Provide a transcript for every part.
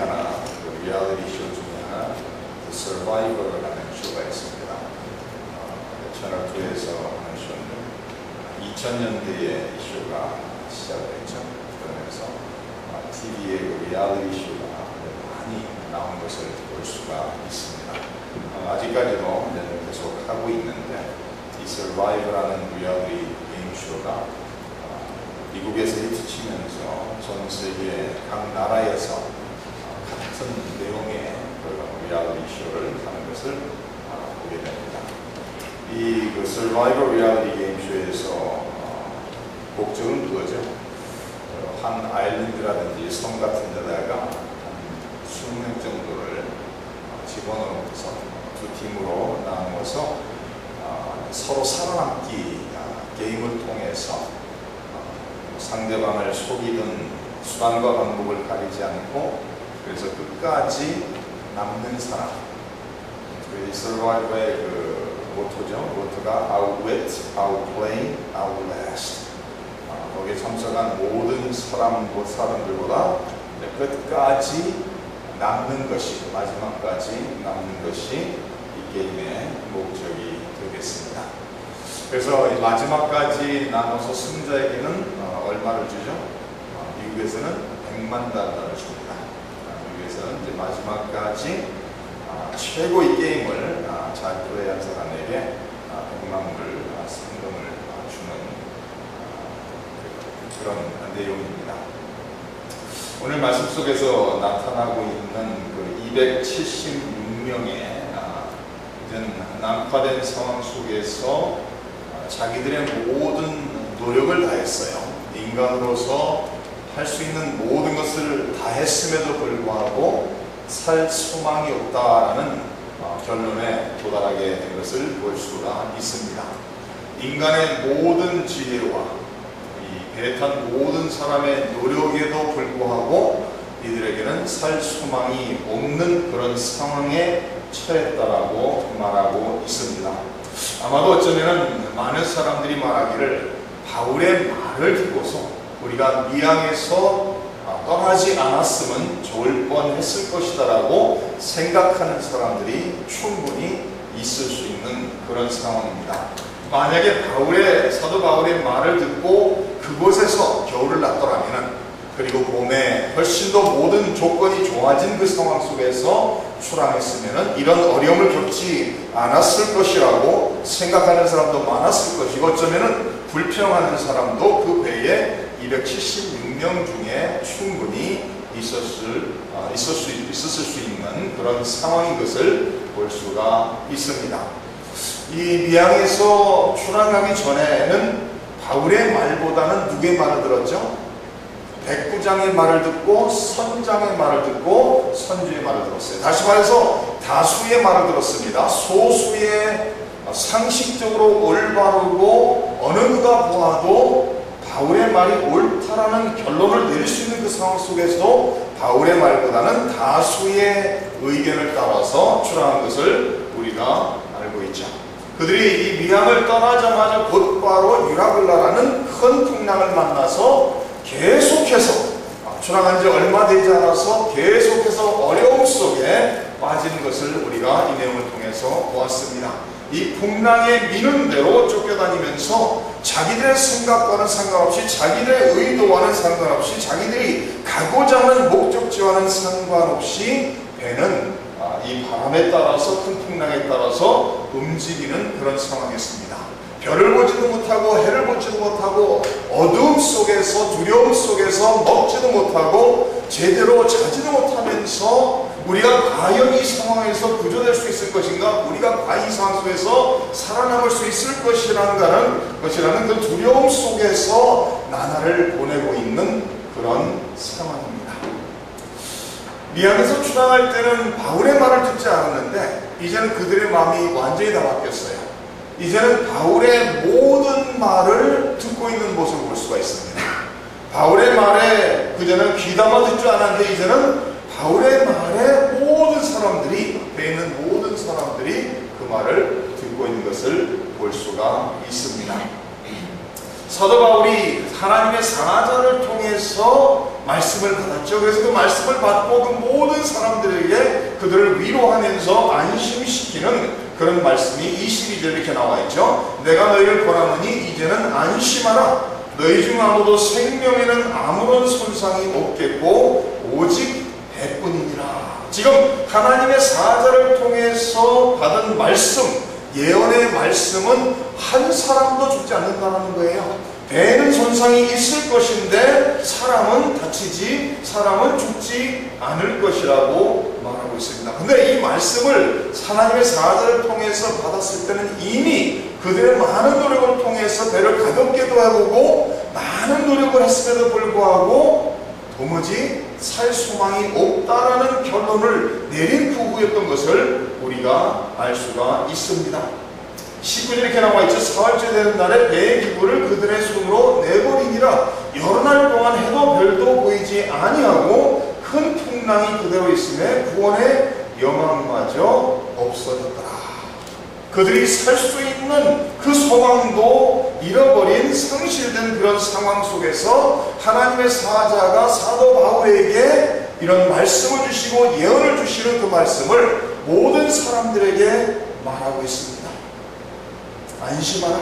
하나, 그 리얼리티 쇼 중에 하나, The Survivor라는 쇼가 있습니다. 채널2에서 하는 쇼인데 2000년대에 이 쇼가 시작됐죠. 그러면서 TV의 그 리얼리티 쇼가 많이 나온 것을 볼 수가 있습니다. 아직까지도 계속 하고 있는데 이 Survivor라는 리얼리티 게임 쇼가 미국에서 히트치면서 전 세계 각 나라에서 같은 내용의 리얼리티 쇼를 하는 것을 보게 됩니다. 이 그 서바이벌 리얼리티 게임 쇼에서 목적은 그거죠. 한 아일랜드라든지 섬 같은 데다가 한 20명 정도를 집어넣어서 두 팀으로 나누어서 서로 살아남기 게임을 통해서 상대방을 속이든 수단과 방법을 가리지 않고 그래서 끝까지 남는 사람. 이 서바이벌의 그 모토죠. 모토가 outwit, outplay, outlast. 거기에 참석한 모든 사람들보다 끝까지 남는 것이, 마지막까지 남는 것이 이 게임의 목적이 되겠습니다. 그래서 마지막까지 나눠서 승자에게는 얼마를 주죠? 미국에서는 100만 달러를 줍니다. 미국에서는 이제 마지막까지 최고의 게임을 잘 플레이한 사람에게 100만 불 상금을 주는 그런 내용입니다. 오늘 말씀 속에서 나타나고 있는 그 276명의 이제는 난파된 상황 속에서 자기들의 모든 노력을 다했어요. 인간으로서 할 수 있는 모든 것을 다했음에도 불구하고 살 소망이 없다라는 결론에 도달하게 된 것을 볼 수가 있습니다. 인간의 모든 지혜와 이 배탄 모든 사람의 노력에도 불구하고 이들에게는 살 소망이 없는 그런 상황에 처했다라고 말하고 있습니다. 아마도 어쩌면 많은 사람들이 말하기를 바울의 말을 듣고서 우리가 미항에서 떠나지 않았으면 좋을 뻔했을 것이다라고 생각하는 사람들이 충분히 있을 수 있는 그런 상황입니다. 만약에 사도 바울의 말을 듣고 그곳에서 겨울을 났더라면 그리고 봄에 훨씬 더 모든 조건이 좋아진 그 상황 속에서 출항했으면 이런 어려움을 겪지 않았을 것이라고 생각하는 사람도 많았을 것이고 어쩌면 불평하는 사람도 그 배에 276명 중에 충분히 있었을 수 있는 그런 상황인 것을 볼 수가 있습니다. 이 미항에서 출항하기 전에는 바울의 말보다는 누구의 말을 들었죠? 백부장의 말을 듣고 선장의 말을 듣고 선주의 말을 들었어요. 다시 말해서 다수의 말을 들었습니다. 소수의 상식적으로 올바르고 어느 누가 보아도 바울의 말이 옳다라는 결론을 내릴 수 있는 그 상황 속에서도 바울의 말보다는 다수의 의견을 따라서 출항한 것을 우리가 알고 있죠. 그들이 이 미항을 떠나자마자 곧바로 유라굴라라는 큰 풍랑을 만나서 계속해서 출항한 지 얼마 되지 않아서 계속해서 어려움 속에 빠지는 것을 우리가 이 내용을 통해서 보았습니다. 이 풍랑에 미는 대로 쫓겨다니면서 자기들의 생각과는 상관없이 자기들의 의도와는 상관없이 자기들이 가고자 하는 목적지와는 상관없이 배는 이 바람에 따라서 큰 풍랑에 따라서 움직이는 그런 상황이었습니다. 별을 보지도 못하고 해를 보지도 못하고 어두움 속에서 두려움 속에서 먹지도 못하고 제대로 자지도 못하면서 우리가 과연 이 상황에서 구조될 수 있을 것인가, 우리가 과연 이 상황 속에서 살아남을 수 있을 것이라는 그 두려움 속에서 나날을 보내고 있는 그런 상황입니다. 미항에서 출항할 때는 바울의 말을 듣지 않았는데 이제는 그들의 마음이 완전히 다 바뀌었어요. 이제는 바울의 모든 말을 듣고 있는 모습을 볼 수가 있습니다. 바울의 말에 그전에는 귀담아 듣지 않았는데 이제는 바울의 말에 모든 사람들이, 배에 있는 모든 사람들이 그 말을 듣고 있는 것을 볼 수가 있습니다. 사도 바울이 하나님의 사자를 통해서 말씀을 받았죠. 그래서 그 말씀을 받고 그 모든 사람들에게 그들을 위로하면서 안심시키는 그런 말씀이 22절에 이렇게 나와 있죠. 내가 너희를 권하노니 이제는 안심하라. 너희 중 아무도 생명에는 아무런 손상이 없겠고 오직 배뿐이니라. 지금 하나님의 사자를 통해서 받은 말씀, 예언의 말씀은 한 사람도 죽지 않는다는 거예요. 배에는 손상이 있을 것인데 사람은 다치지, 사람은 죽지 않을 것이라고 말하고 있습니다. 근데 이 말씀을 하나님의 사자를 통해서 받았을 때는 이미 그들의 많은 노력을 통해서 배를 가볍게도 해보고 많은 노력을 했음에도 불구하고 도무지 살 소망이 없다라는 결론을 내린 그 후였던 것을 우리가 알 수가 있습니다. 19절 이렇게 나와 있죠. 사흘째 되는 날에 배의 기구를 그들의 손으로 내버리니라. 여러 날 동안 해도 별도 보이지 아니하고 큰 풍랑이 그대로 있음에 구원의 영광마저 없어졌더라. 그들이 살 수 있는 그 소망도 잃어버린 상실된 그런 상황 속에서 하나님의 사자가 사도 바울에게 이런 말씀을 주시고 예언을 주시는 그 말씀을 모든 사람들에게 말하고 있습니다. 안심하라.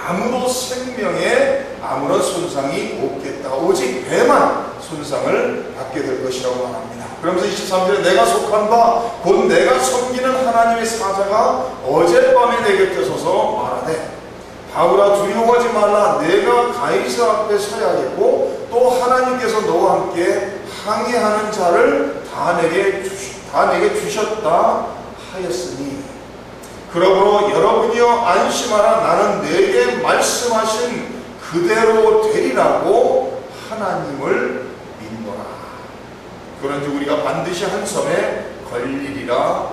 아무도 생명에 아무런 손상이 없겠다. 오직 배만 손상을 받게 될 것이라고 말합니다. 그러면서 23절에 내가 속한 바 곧 내가 섬기는 하나님의 사자가 어젯밤에 내 곁에 서서 말하되 바울아 두려워하지 말라. 내가 가이사 앞에 서야겠고 또 하나님께서 너와 함께 항해하는 자를 다 내게 주셨다 하였으니 그러므로 여러분이여 안심하라. 나는 내게 말씀하신 그대로 되리라고 하나님을 믿노라. 그런지 우리가 반드시 한 섬에 걸리리라 하더라.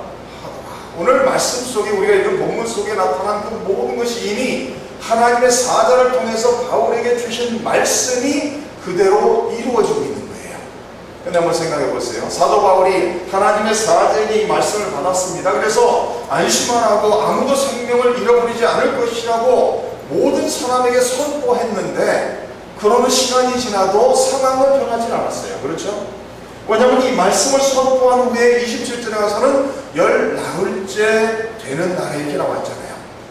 오늘 말씀 속에 우리가 읽은 본문 속에 나타난 그 모든 것이 이미 하나님의 사자를 통해서 바울에게 주신 말씀이 그대로 이루어지고 있는 거예요. 근데 한번 생각해 보세요. 사도 바울이 하나님의 사자에게 이 말씀을 받았습니다. 그래서 안심하라고 아무도 생명을 잃어버리지 않을 것이라고 모든 사람에게 선포했는데 그러는 시간이 지나도 상황은 변하지 않았어요. 그렇죠? 왜냐하면 이 말씀을 선포한 후에 27절에 가서는 열 나흘째 되는 날에 이렇게 나와 있잖아요.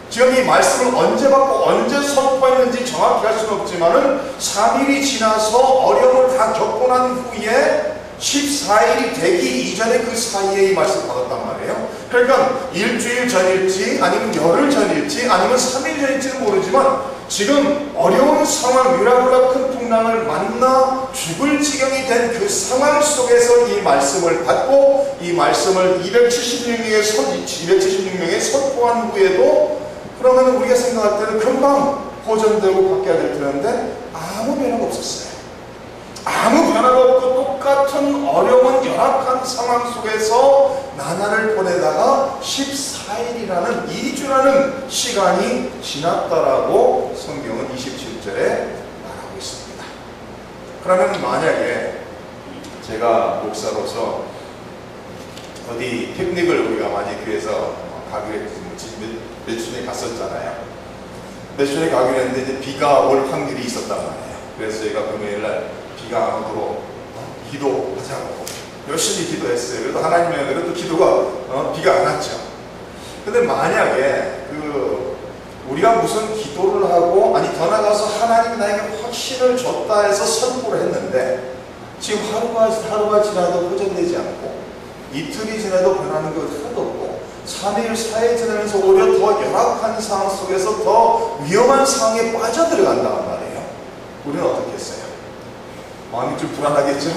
지금 이 말씀을 언제 받고 언제 선포했는지 정확히 할 수는 없지만은 3일이 지나서 어려움을 다 겪고 난 후에 14일이 되기 이전에 그 사이에 이 말씀을 받았단 말이에요. 그러니까 일주일 전일지 아니면 열흘 전일지 아니면 3일 전일지는 모르지만 지금 어려운 상황, 유라굴라 큰 풍랑을 만나 죽을 지경이 된 그 상황 속에서 이 말씀을 받고 이 말씀을 276명에 선포한 후에도 그러면 우리가 생각할 때는 금방 호전되고 바뀌어야 될 텐데 아무 변화가 없었어요. 아무 변화가 없고 똑같은 어려운 열악한 상황 속에서 나날을 보내다가 14일이라는 2주라는 시간이 지났다라고 성경은 27절에 말하고 있습니다. 그러면 만약에 제가 목사로서 어디 피크닉을 우리가 많이 교회에서 가기로 했지 몇 주에 갔었잖아요. 몇 주에 가기로 했는데 이제 비가 올 확률이 있었단 말이에요. 그래서 저희가 금요일날 비가 안 오도록 기도하자고 열심히 기도했어요. 그래도 하나님의 은혜로 또 기도가 비가 안 왔죠. 근데 만약에 우리가 무슨 기도를 하고 아니 더 나가서 하나님이 나에게 확신을 줬다 해서 선포를 했는데 지금 하루가 지나도 호전되지 않고 이틀이 지나도 변하는 것 하나도 없고 3일, 4일 지나면서 오히려 더 열악한 상황 속에서 더 위험한 상황에 빠져들어간다는 말이에요. 우리는 어떻게 했어요? 마음이 좀 불안하겠죠?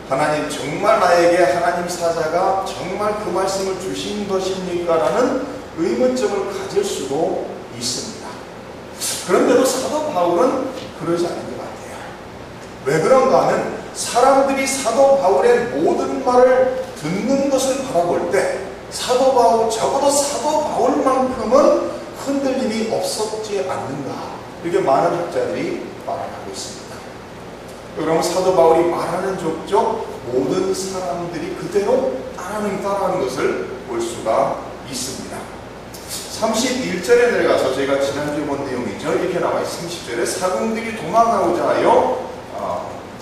하나님 정말 나에게 하나님 사자가 정말 그 말씀을 주신 것입니까? 라는 의문점을 가질 수도 있습니다. 그런데도 사도 바울은 그러지 않은 것 같아요. 왜 그런가 하면 사람들이 사도 바울의 모든 말을 듣는 것을 바라볼 때 사도 바울, 적어도 사도 바울만큼은 흔들림이 없었지 않는가 이렇게 많은 학자들이 말하고 있습니다. 그러면 사도 바울이 말하는 족족 모든 사람들이 그대로 따라하는 것을 볼 수가 있습니다. 31절에 내려가서 저희가 지난주에 본 내용이죠. 이렇게 나와 있어요. 30절에 사궁들이 도망가고자 하여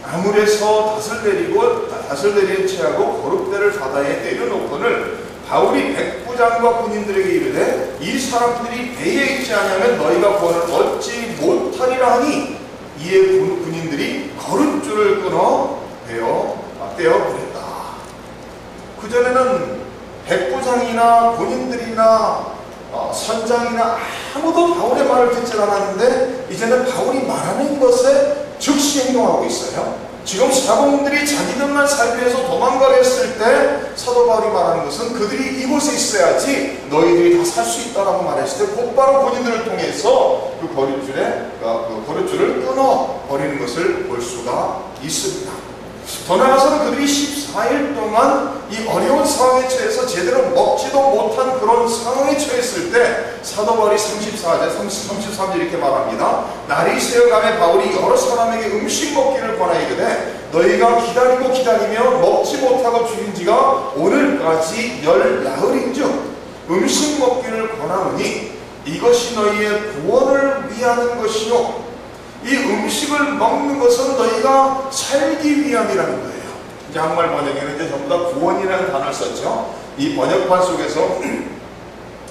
아물에서 닷을 내린 채하고 거룩대를 바다에 내려놓거늘 바울이 백부장과 군인들에게 이르되 이 사람들이 배에 있지 않으면 너희가 구원을 얻지 못하리라 하니 이에 군인들이 거룻줄을 끊어 떼어버렸다. 그전에는 백부장이나 군인들이나 선장이나 아무도 바울의 말을 듣지 않았는데 이제는 바울이 말하는 것에 즉시 행동하고 있어요. 지금 사범들이 자기들만 살기 위해서 도망가려 했을 때 사도 바울이 말하는 것은 그들이 이곳에 있어야지 너희들이 다 살 수 있다라고 말했을 때 곧바로 본인들을 통해서 그 거룻줄을 끊어 버리는 것을 볼 수가 있습니다. 더 나아가서는 그들이 14일 동안 이 어려운 상황에 처해서 제대로 먹지도 못한 그런 상황에 처했을 때 사도 바울이 33절 이렇게 말합니다. 날이 새어가며 바울이 여러 사람에게 음식 먹기를 권하이르되 너희가 기다리며 먹지 못하고 죽인 지가 오늘까지 10나흘인즉 음식 먹기를 권하노니 이것이 너희의 구원을 위하는 것이요 이 음식을 먹는 것은 너희가 살기 위함이라는 거예요. 이제 한국말 번역에는 이제 전부 다 구원이라는 단어를 썼죠. 이 번역판 속에서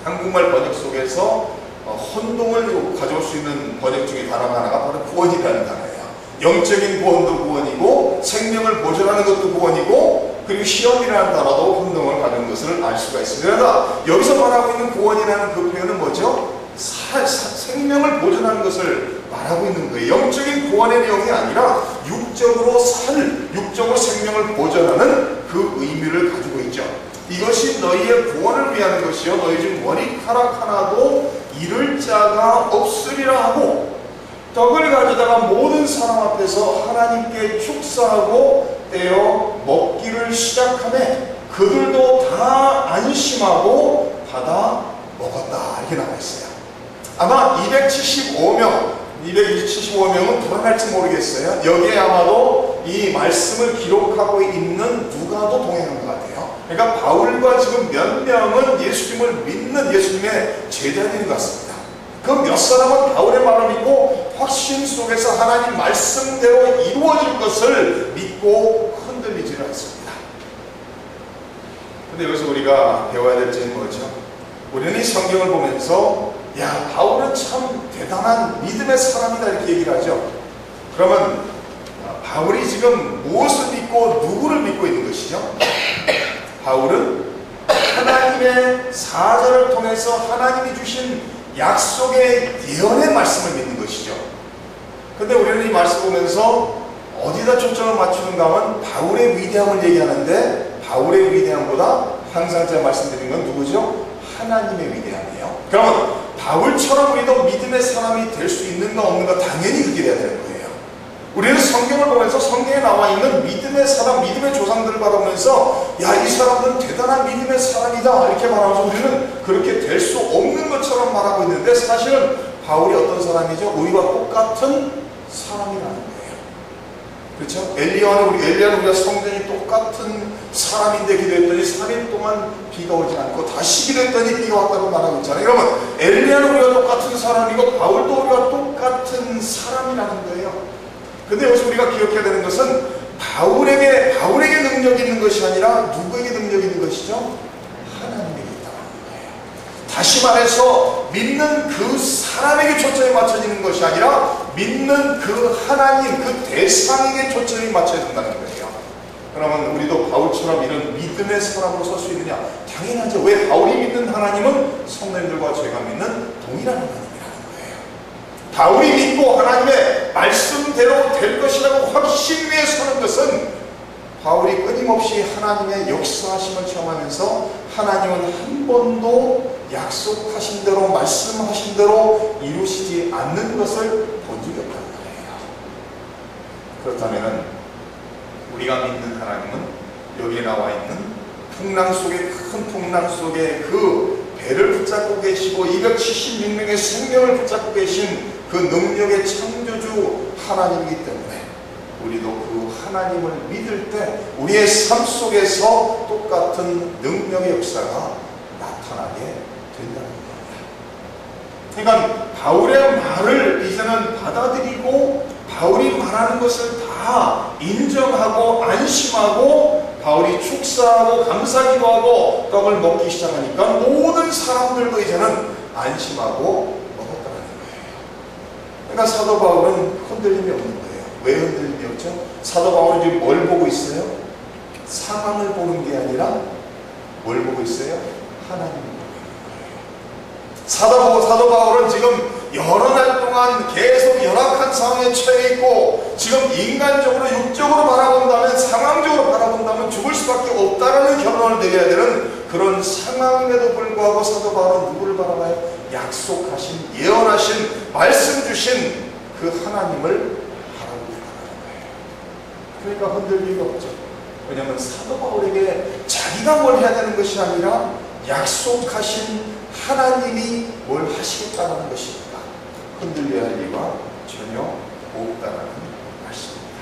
한국말 번역 속에서 혼동을 가져올 수 있는 번역 중에 단어가 하나가 바로 구원이라는 단어예요. 영적인 구원도 구원이고 생명을 보존하는 것도 구원이고 그리고 시험이라는 단어도 혼동을 가져온 것을 알 수가 있습니다. 그러나 여기서 말하고 있는 구원이라는 그 표현은 뭐죠? 생명을 보존하는 것을 말하고 있는 거예요. 영적인 구원의 내용이 아니라 육적으로 생명을 보존하는 그 의미를 가지고 있죠. 이것이 너희의 구원을 위하는 것이요 너희 중 머리카락 하나도 잃을 자가 없으리라 하고 떡을 가져다가 모든 사람 앞에서 하나님께 축사하고 떼어 먹기를 시작하며 그들도 다 안심하고 받아 먹었다 이렇게 나와 있어요. 아마 275명은 불안할지 모르겠어요. 여기에 아마도 이 말씀을 기록하고 있는 누가도 동행한 것 같아요. 그러니까 바울과 지금 몇 명은 예수님을 믿는 예수님의 제자들인 것 같습니다. 그 몇 사람은 바울의 말을 믿고 확신 속에서 하나님 말씀대로 이루어질 것을 믿고 흔들리지는 않습니다. 근데 여기서 우리가 배워야 될 점은 뭐죠? 우리는 이 성경을 보면서 야 바울은 참 대단한 믿음의 사람이다 이렇게 얘기를 하죠. 그러면 바울이 지금 무엇을 믿고 누구를 믿고 있는 것이죠? 바울은 하나님의 사자를 통해서 하나님이 주신 약속의 예언의 말씀을 믿는 것이죠. 근데 우리는 이 말씀 보면서 어디다 초점을 맞추는가 하면 바울의 위대함을 얘기하는데 바울의 위대함보다 항상 제가 말씀드린 건 누구죠? 하나님의 위대함이에요. 그러면 바울처럼 우리도 믿음의 사람이 될 수 있는가 없는가 당연히 그렇게 돼야 되는 거예요. 우리는 성경을 보면서 성경에 나와 있는 믿음의 사람, 믿음의 조상들을 바라보면서 야, 이 사람들은 대단한 믿음의 사람이다 이렇게 말하면서 우리는 그렇게 될 수 없는 것처럼 말하고 있는데 사실은 바울이 어떤 사람이죠? 우리와 똑같은 사람이라는 거예요. 그렇죠? 엘리야는 우리가 성전이 똑같은 사람인데 기도했더니 3일 동안 비가 오지 않고 다시 기도했더니 비가 왔다고 말하고 있잖아요. 그러면 엘리야는 우리가 똑같은 사람이고 바울도 우리가 똑같은 사람이라는 거예요. 근데 여기서 우리가 기억해야 되는 것은 바울에게 능력이 있는 것이 아니라 누구에게 능력이 있는 것이죠? 하나님에게 있다는 거예요. 다시 말해서 믿는 그 사람에게 초점이 맞춰지는 것이 아니라 믿는 그 하나님, 그 대상에게 초점이 맞춰야 된다는 거예요. 그러면 우리도 바울처럼 이런 믿음의 사람으로 설 수 있느냐? 당연하죠. 왜? 바울이 믿는 하나님은 성도님들과 저희가 믿는 동일한 하나님이라는 거예요. 바울이 믿고 하나님의 말씀대로 될 것이라고 확신 위에 서는 것은 바울이 끊임없이 하나님의 역사하심을 체험하면서 하나님은 한 번도 약속하신 대로 말씀하신 대로 이루시지 않는 것을 본 적이 없다는 거예요. 그렇다면 우리가 믿는 하나님은 여기에 나와 있는 풍랑 속에 큰 풍랑 속에 그 배를 붙잡고 계시고 276명의 생명을 붙잡고 계신 그 능력의 창조주 하나님이기 때문에 우리도 그 하나님을 믿을 때 우리의 삶 속에서 똑같은 능력의 역사가 나타나게 된다는 겁니다. 그러니까 바울의 말을 이제는 받아들이고 바울이 말하는 것을 다 인정하고 안심하고 바울이 축사하고 감사기도 하고 떡을 먹기 시작하니까 모든 사람들도 이제는 안심하고 먹었다는 거예요. 그러니까 사도 바울은 흔들림이 없는 거예요. 왜 흔들림이 없죠? 사도 바울은 지금 뭘 보고 있어요? 상황을 보는 게 아니라 뭘 보고 있어요? 하나님을 보고 있는 거예요. 사도 바울은 지금 여러 날 동안 계속 열악한 상황에 처해 있고 지금 인간적으로 육적으로 바라본다면 상황적으로 바라본다면 죽을 수밖에 없다라는 결론을 내려야 되는 그런 상황임에도 불구하고 사도 바울은 누구를 바라봐요? 약속하신 예언하신 말씀 주신 그 하나님을 바라보게 하는 거예요. 그러니까 흔들리가 없죠. 왜냐하면 사도 바울에게 자기가 뭘 해야 되는 것이 아니라 약속하신 하나님이 뭘 하시겠다는 것이니까 흔들려야 할 이유가 전혀 없다는 말씀입니다.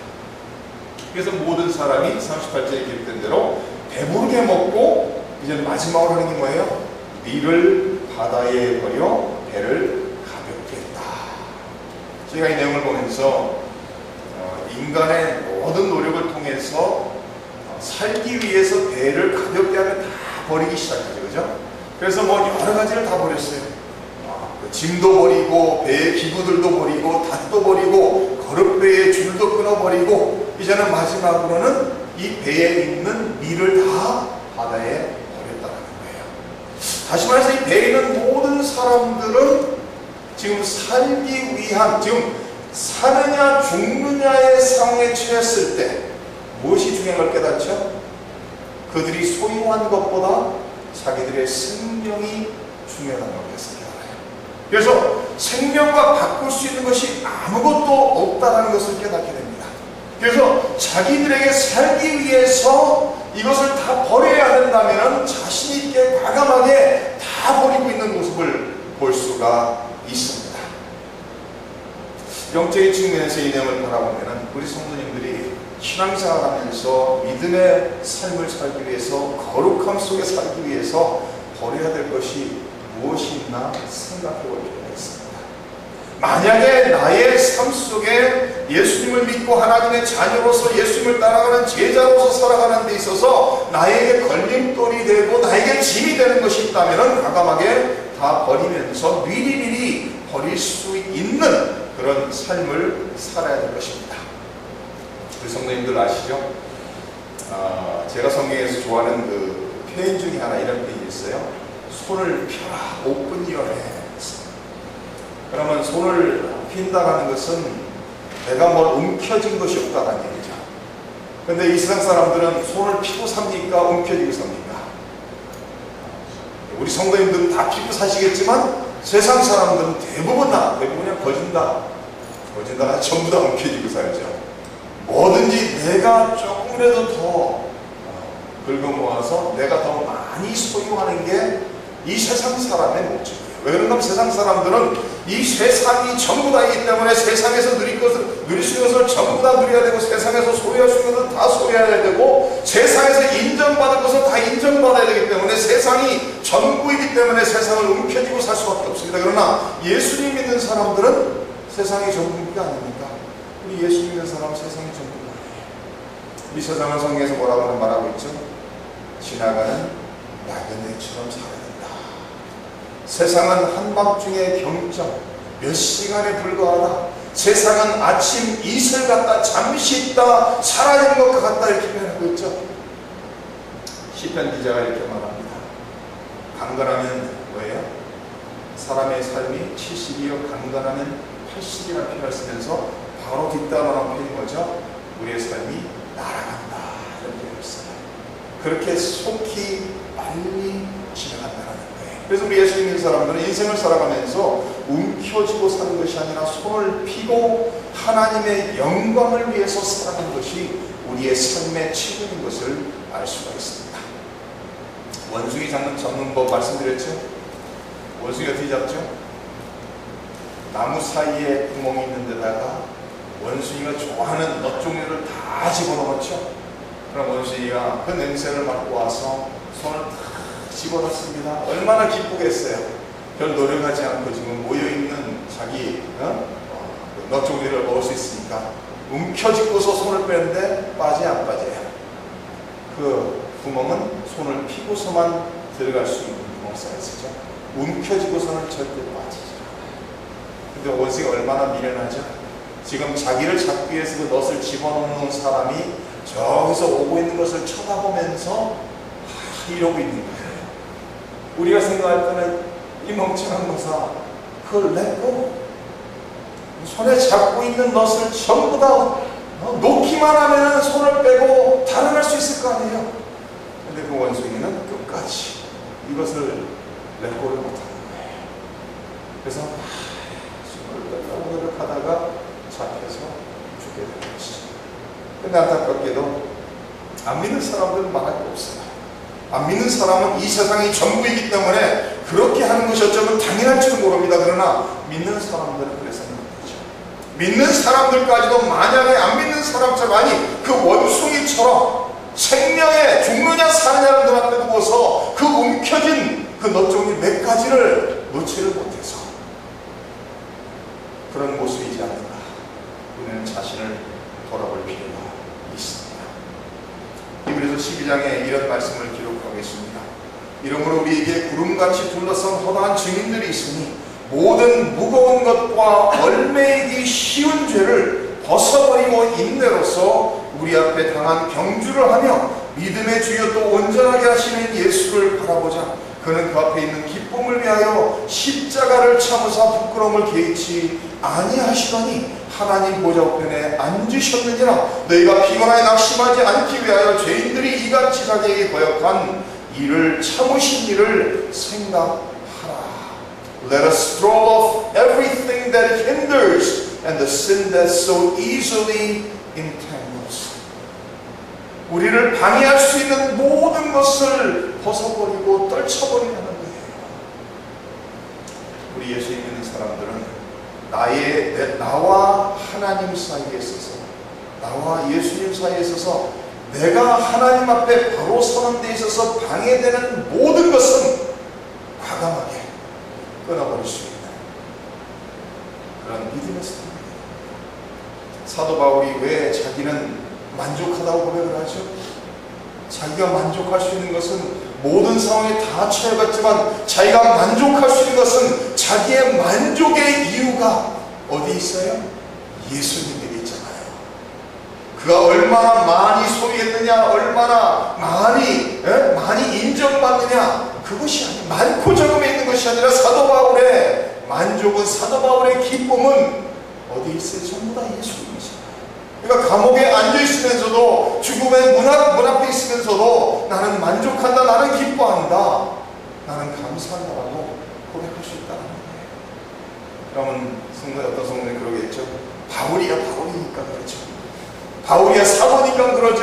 그래서 모든 사람이 38절에 기록된 대로 배부르게 먹고 이제 마지막으로 하는 게 뭐예요? 밀을 바다에 버려 배를 가볍게 했다. 제가 이 내용을 보면서 인간의 모든 노력을 통해서 살기 위해서 배를 가볍게 하면 다 버리기 시작하죠. 그죠? 그래서 뭐 여러 가지를 다 버렸어요. 짐도 버리고 배의 기구들도 버리고 닷도 버리고 거릇배의 줄도 끊어버리고 이제는 마지막으로는 이 배에 있는 밀을 다 바다에 버렸다는 거예요. 다시 말해서 이 배에 있는 모든 사람들은 지금 살기 위한, 지금 사느냐 죽느냐의 상황에 처했을 때 무엇이 중요한 걸 깨닫죠? 그들이 소유한 것보다 자기들의 생명이 중요하다는 것을 깨달아요. 그래서 생명과 바꿀 수 있는 것이 아무것도 없다는 것을 깨닫게 됩니다. 그래서 자기들에게 살기 위해서 이것을 다 버려야 된다면 자신 있게 과감하게 다 버리고 있는 모습을 볼 수가 있습니다. 영적인 측면에서 이 내용을 바라보면 우리 성도님들이 신앙생활하면서 믿음의 삶을 살기 위해서 거룩함 속에 살기 위해서 버려야 될 것이 무엇이 있나 생각해 볼 필요가 있습니다. 만약에 나의 삶 속에 예수님을 믿고 하나님의 자녀로서 예수님을 따라가는 제자로서 살아가는 데 있어서 나에게 걸림돌이 되고 나에게 짐이 되는 것이 있다면 과감하게 다 버리면서 미리미리 버릴 수 있는 그런 삶을 살아야 될 것입니다. 우리 성도님들 아시죠? 제가 성경에서 좋아하는 그 표현 중에 하나 이런 표현이 있어요. 손을 펴라, open your hands. 그러면 손을 핀다라는 것은 내가 뭘 움켜쥔 것이 없다는 얘기죠. 그런데 이 세상 사람들은 손을 피고 삽니까? 움켜쥐고 삽니까? 우리 성도님들은 다 피고 사시겠지만 세상 사람들은 대부분 그냥 거진다 전부 다 움켜쥐고 살죠. 뭐든지 내가 조금이라도 더 긁어 모아서 내가 더 많이 소유하는 게 이 세상 사람의 목적이에요. 왜 그런가 하면 세상 사람들은 이 세상이 전부 다이기 때문에 세상에서 누릴 수 있는 것을 전부 다 누려야 되고 세상에서 소유할 수 있는 것을 다 소유해야 되고 세상에서 인정받을 것을 다 인정받아야 되기 때문에 세상이 전부이기 때문에 세상을 움켜쥐고 살 수밖에 없습니다. 그러나 예수님 믿는 사람들은 세상이 전부가 아닙니까? 우리 예수 믿는 사람은 세상이 전부가 아니에요. 우리 세상은 성경에서 뭐라고 말하고 있죠? 지나가는 나그네처럼 살아야 된다. 세상은 한밤중의 경점, 몇 시간에 불과하다. 세상은 아침 이슬 같다, 잠시 있다 사라지는 것 같다 이렇게 표현하고 있죠. 시편 기자가 이렇게 말합니다. 강건하면 뭐예요? 사람의 삶이 70이요 강건하면 80이라는 표현을 쓰면서 바로 뒤따라는 표현인 거죠. 우리의 삶이 날아간다 이런 표현을 써요. 그렇게 속히 빨리 지나간다는 거예요. 그래서 우리 예수 믿는 사람들은 인생을 살아가면서 움켜쥐고 사는 것이 아니라 손을 펴고 하나님의 영광을 위해서 살아가는 것이 우리의 삶의 책임인 것을 알 수가 있습니다. 원숭이 잡는 법 말씀드렸죠? 원숭이 어떻게 잡죠? 나무 사이에 구멍이 있는 데다가 원숭이가 좋아하는 넛 종류를 다 집어넣었죠. 그럼 원숭이가 그 냄새를 맡고 와서 손을 탁 집어넣습니다. 얼마나 기쁘겠어요. 별 노력하지 않고 지금 모여있는 자기 너쪽리를 먹을 수 있으니까 움켜쥐고서 손을 빼는데 빠지 안 빠져요. 그 구멍은 손을 피고서만 들어갈 수 있는 구멍 사이즈죠. 움켜쥐고서는 절대 빠지지 않아요. 근데 원수가 얼마나 미련하죠. 지금 자기를 잡기 위해서 그 넛을 집어넣는 사람이 저기서 오고 있는 것을 쳐다보면서 이러고 있는 거예요. 우리가 생각할 때는 이 멍청한 거사 그걸 내고 손에 잡고 있는 넛을 전부 다 놓기만 하면 손을 빼고 달아날 수 있을 거 아니에요. 근데 그 원숭이는 끝까지 이것을 내고를 못하는 거예요. 그래서 손을 빼려고 노력하다가 잡혀서 죽게 되는 것이죠. 근데 안타깝게도 안 믿는 사람들은 말할 게 없어요. 안 믿는 사람은 이 세상이 전부이기 때문에 그렇게 하는 것이 어쩌면 당연할지도 모릅니다. 그러나 믿는 사람들은 그래서는 안 되죠. 믿는 사람들까지도 만약에 안 믿는 사람처럼, 아니 그 원숭이처럼 생명에 죽느냐 사느냐를 눈앞에 두고서 그 움켜진 그 넛종이 몇 가지를 놓지를 못해서 그런 모습이지 않는가. 우리는 자신을 돌아볼 필요가 있습니다. 히브리서 12장에 이런 말씀을 기록하겠습니다. 이러므로 우리에게 구름같이 둘러싼 허다한 증인들이 있으니 모든 무거운 것과 얼매이기 쉬운 죄를 벗어버리고 인내로서 우리 앞에 당한 경주를 하며 믿음의 주여 또 온전하게 하시는 예수를 바라보자. 그는 그 앞에 있는 기쁨을 위하여 십자가를 참으사 부끄러움을 개의치 아니하시더니 하나님 보좌 우편에 앉으셨느니라. 너희가 피곤하여 낙심하지 않기 위하여 죄인들이 이같이 자기에게 거역한 이를 참으신 일을 생각하라. Let us throw off everything that hinders and the sin that so easily entangles. 우리를 방해할 수 있는 모든 것을 벗어버리고 떨쳐버리라는 거예요. 우리 예수 믿는 사람들은 나와 하나님 사이에 있어서, 나와 예수님 사이에 있어서 내가 하나님 앞에 바로 서는 데 있어서 방해되는 모든 것은 과감하게 끊어버릴 수 있는 그런 믿음의 사람입니다. 사도 바울이 왜 자기는 만족하다고 고백을 하죠? 자기가 만족할 수 있는 것은 모든 상황에 다 처해봤지만 자기가 만족할 수 있는 것은 자기의 만족의 이유가 어디 있어요? 예수님에게 있잖아요. 그가 얼마나 많이 소리했느냐, 얼마나 많이 인정받느냐, 그것이 아니라 많고 적음에 있는 것이 아니라 사도 바울의 만족은, 사도 바울의 기쁨은 어디 있어요? 전부 다 예수님이잖아요. 그러니까 감옥에 앉아있으면서도, 죽음의 문 앞에 있으면서도 나는 만족한다, 나는 기뻐한다, 나는 감사한다라고 고백할 수 있다는 거예요. 그러면 어떤 성도는 그러겠죠. 바울이야 바울이니까 그렇죠. 바울이야 사도니까 그러죠.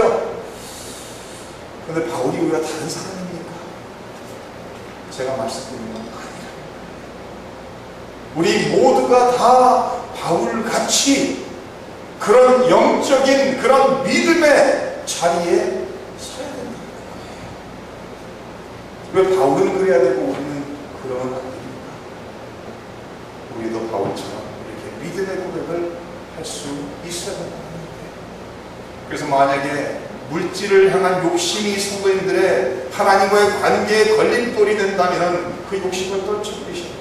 그런데 바울이 우리가 다른 사람입니까? 제가 말씀드린 건 아니라 우리 모두가 다 바울같이 그런 영적인 그런 믿음의 자리에 서야 된다는 거예요. 왜 바울은 그래야 되고 우리는 그러면 안 됩니까? 우리도 바울처럼 이렇게 믿음의 고백을 할 수 있어야 된다는 거예요. 그래서 만약에 물질을 향한 욕심이 성도님들의 하나님과의 관계에 걸림돌이 된다면 그 욕심을 떨쳐버리셔야 됩니다.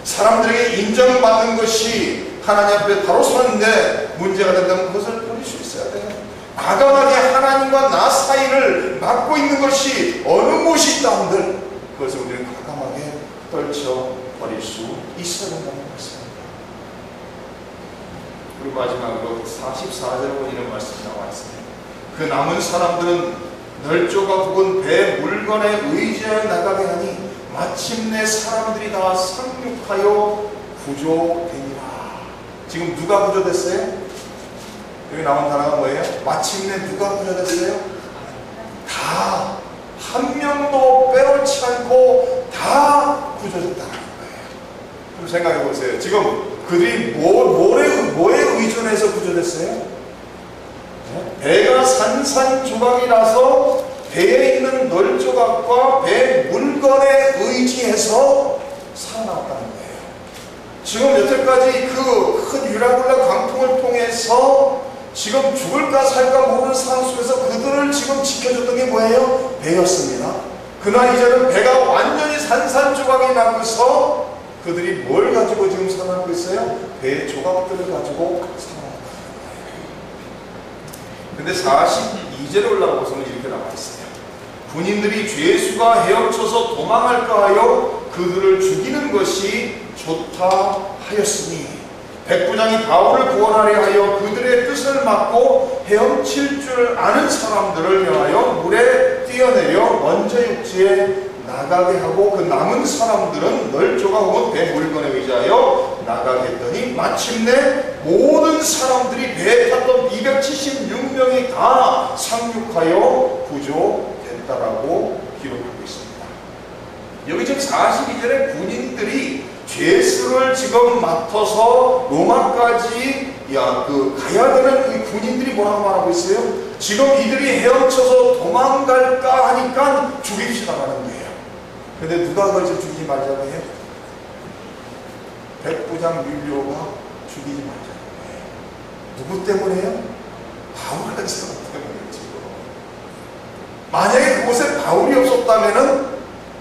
사람들에게 인정받는 것이 하나님 앞에 바로 서는데 문제가 된다면 그것을 버릴 수 있어야 돼요. 과감하게 하나님과 나 사이를 막고 있는 것이 어느 곳이 있다 한들 그것을 우리는 과감하게 떨쳐버릴 수 있어야 된다는 말씀입니다. 그리고 마지막으로 44절에 보면 이런 말씀이 나와 있습니다. 그 남은 사람들은 널조가 부은 배 물건에 의지하여 나가게 하니 마침내 사람들이 다 상륙하여 구조되니라. 지금 누가 구조됐어요? 여기 나온 단어가 뭐예요? 마침내 누가 구조됐어요? 다, 한 명도 빼놓지 않고 다 구조됐다는 거예요. 좀 생각해 보세요. 지금 그들이 뭐에 의존해서 구조됐어요? 배가 산산조각이라서 배에 있는 널조각과 배 물건에 의지해서 살아났다는 거예요. 지금 여태까지 그 큰 유라굴라 광풍을 통해서 지금 죽을까 살까 모르는 상황 속에서 그들을 지금 지켜줬던 게 뭐예요? 배였습니다. 그날 이제는 배가 완전히 산산조각이 나면서 그들이 뭘 가지고 지금 살아남고 있어요? 배의 조각들을 가지고 살아남고 있어요. 근데 42절에 올라가고서는 이렇게 나와 있어요. 군인들이 죄수가 헤엄쳐서 도망할까 하여 그들을 죽이는 것이 좋다 하였으니 백부장이 바울을 구원하려 하여 그들의 뜻을 막고 헤엄칠 줄 아는 사람들을 명하여 물에 뛰어내려 먼저 육지에 나가게 하고 그 남은 사람들은 널조가 혹은 배 물건에 의지하여 나가게 했더니 마침내 모든 사람들이 배에 탔던 276명이 다 상륙하여 구조됐다라고 기록하고 있습니다. 여기 지금 42절에 군인들이 죄수를 지금 맡아서 로마까지 가야 되는 이 군인들이 뭐라고 말하고 있어요? 지금 이들이 헤엄쳐서 도망갈까 하니까 죽입시다라는 거예요. 근데 누가 그걸 좀 죽이지 말자고 해요? 백부장 율리오가 죽이지 말자고 해요. 누구 때문에요? 바울이라는 사람 때문에요. 지금 만약에 그곳에 바울이 없었다면은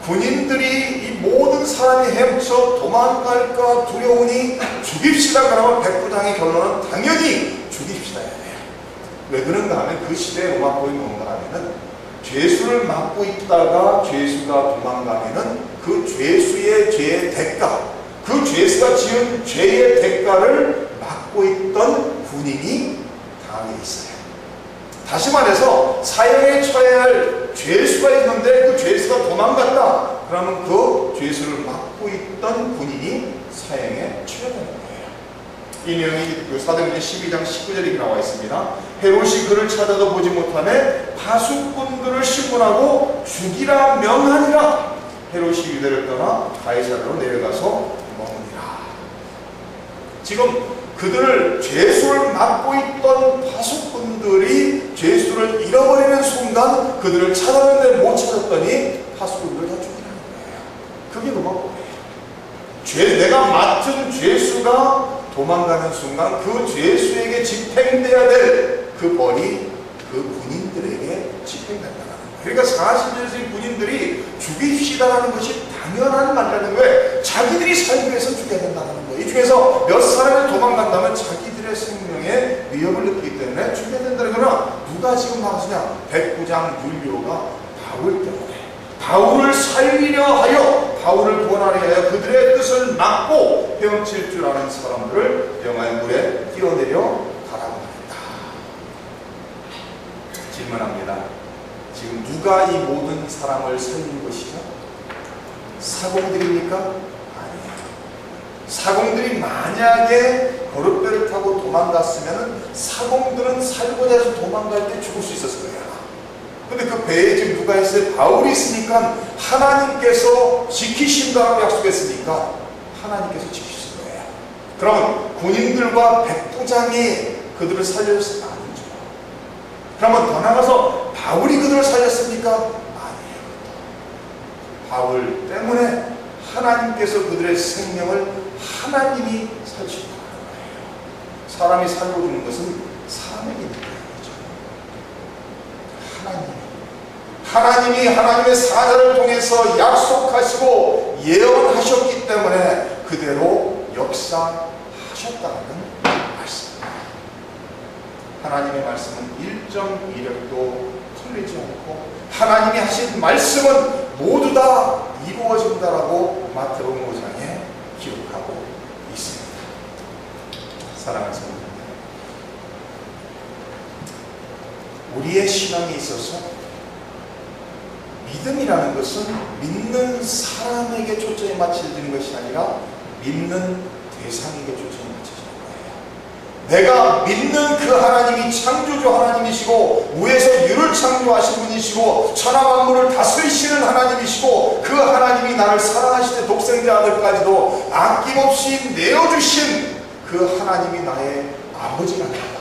군인들이 이 모든 사람이 헤엄쳐 도망갈까 두려우니 죽입시다 그러면 백부장의 결론은 당연히 죽입시다야 돼요. 왜 그런가 하면 그 시대의 로마법이 뭔가 하면은 죄수를 맡고 있다가 죄수가 도망가면은 그 죄수의 죄의 대가, 그 죄수가 지은 죄의 대가를 맡고 있던 군인이 당에 있어요. 다시 말해서 사형에 처해야 할 죄수가 있는데 그 죄수가 도망갔다. 그러면 그 죄수를 맡고 있던 군인이 사형에 처해야 되는 거예요. 이 내용이 사도행전 12장 19절에 나와 있습니다. 헤롯이 그를 찾아도 보지 못하매 파수꾼들을 신문하고 죽이라 명하니라. 헤롯이 유대를 떠나 가이사랴로 내려가서 머무니라. 지금 그들을 죄수를 맡고 있던 파수꾼들이 죄수를 잃어버리는 순간 그들을 찾았는데 못 찾았더니 파수꾼들을 다 죽이라는 거예요. 그게 로마법이에요. 내가 맡은 죄수가 도망가는 순간 그 죄수에게 집행돼야 될 그 벌이 그 군인들에게 집행된다는 거예요. 그러니까 40년의 군인들이 죽입시다라는 것이 당연한 말이라는 거예요. 자기들이 살기 위해서 죽여야 된다는 거예요. 이 중에서 몇 사람이 도망간다면 자기들의 생명에 위협을 느끼기 때문에 죽여야 된다는 거나 누가 지금 나가시냐? 백부장 율리오가 바울 때문에 바울을 살리려 하여 바울을 구원하려 하여 그들의 뜻을 막고 헤엄칠 줄 아는 사람들을 영화의 물에 뛰어내려 가라고 합니다. 질문합니다. 지금 누가 이 모든 사람을 살린 것이죠? 사공들입니까? 아니에요. 사공들이 만약에 거룻배를 타고 도망갔으면 사공들은 살고자 해서 도망갈 때 죽을 수 있었을 거예요. 근데 그 배에 지금 누가 있어요? 바울이 있으니까 하나님께서 지키신다고 약속했으니까 하나님께서 지키실 거예요. 그러면 군인들과 백부장이 그들을 살려줬을까? 아니죠. 그러면 더 나가서 바울이 그들을 살렸습니까? 아니에요. 바울 때문에 하나님께서 그들의 생명을 하나님이 살리신다는 거예요. 사람이 살려주는 것은 사람에게 있는 거죠. 하나님이 하나님의 사자를 통해서 약속하시고 예언하셨기 때문에 그대로 역사하셨다는 말씀입니다. 하나님의 말씀은 1.1획도 틀리지 않고 하나님이 하신 말씀은 모두 다 이루어진다라고 마태복음 5장에 기록하고 있습니다. 사랑하는 성도, 우리의 신앙에 있어서 믿음이라는 것은 믿는 사람에게 초점이 맞춰지는 것이 아니라 믿는 대상에게 초점이 맞춰지는 거예요. 내가 믿는 그 하나님이 창조주 하나님이시고 위에서 유를 창조하신 분이시고 천하 만물을 다스리시는 하나님이시고 그 하나님이 나를 사랑하시되 독생자 아들까지도 아낌없이 내어주신 그 하나님이 나의 아버지가 된다.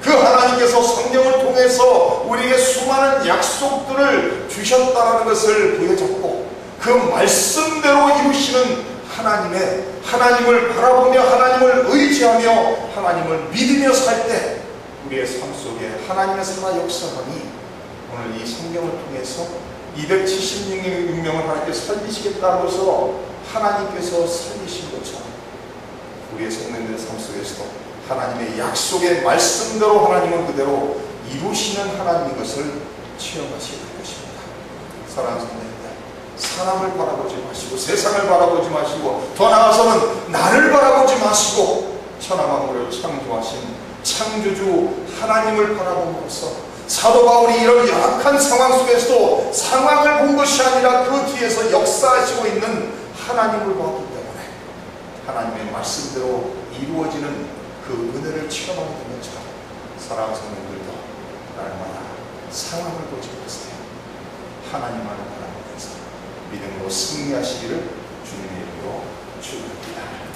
그 하나님께서 성령을 통해서 우리에게 수많은 약속들을 주셨다는 것을 보여줬고 그 말씀대로 이루시는 하나님을 바라보며 하나님을 의지하며 하나님을 믿으며 살 때 우리의 삶 속에 하나님의 살아 역사하니 오늘 이 성경을 통해서 276명을 하나님께서 살리시겠다고 해서 하나님께서 살리신 것처럼 우리의 성도님들의 삶 속에서도 하나님의 약속의 말씀대로 하나님은 그대로 이루시는 하나님인 것을 체험하시게 될 것입니다. 사랑하는 성도님들, 사람을 바라보지 마시고 세상을 바라보지 마시고 더 나아가서는 나를 바라보지 마시고 천하만물을 창조하신 창조주 하나님을 바라봄으로써 사도 바울이 이런 열악한 상황 속에서도 상황을 본 것이 아니라 그 뒤에서 역사하시고 있는 하나님을 보았기 때문에 하나님의 말씀대로 이루어지는 그 은혜를 체험하게 된 것처럼 사랑하는 성도님들도 날마다 상황을 보지 마세요. 하나님만을 바라보면서 믿음으로 승리하시기를 주님의 이름으로 축원합니다.